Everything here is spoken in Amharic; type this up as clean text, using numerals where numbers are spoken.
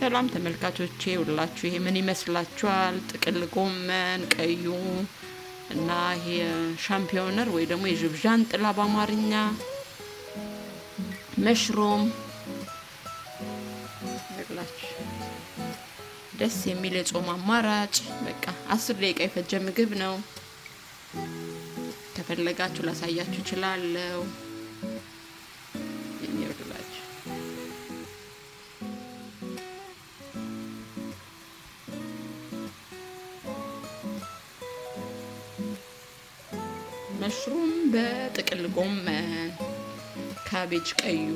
ሰላም ተመልካቾቼ ሁላችሁ ይሄ ምን ይመስላችኋል? ጥቅል ጎመን ቀዩ እና ይሄ ሻምፒዮነር ወይ ደግሞ የጅብዣን ጥላ በአማርኛ መሽሮም ይላችሁ ደስ የሚል የጾም አማራጭ በቃ 10 ደቂቃ የፈጀ ምግብ ነው። ከፈለጋችሁ ላሳያችሁ እችላለሁ። መሽሩም በጥቅል ጎመን ካቤጅ ቀዩ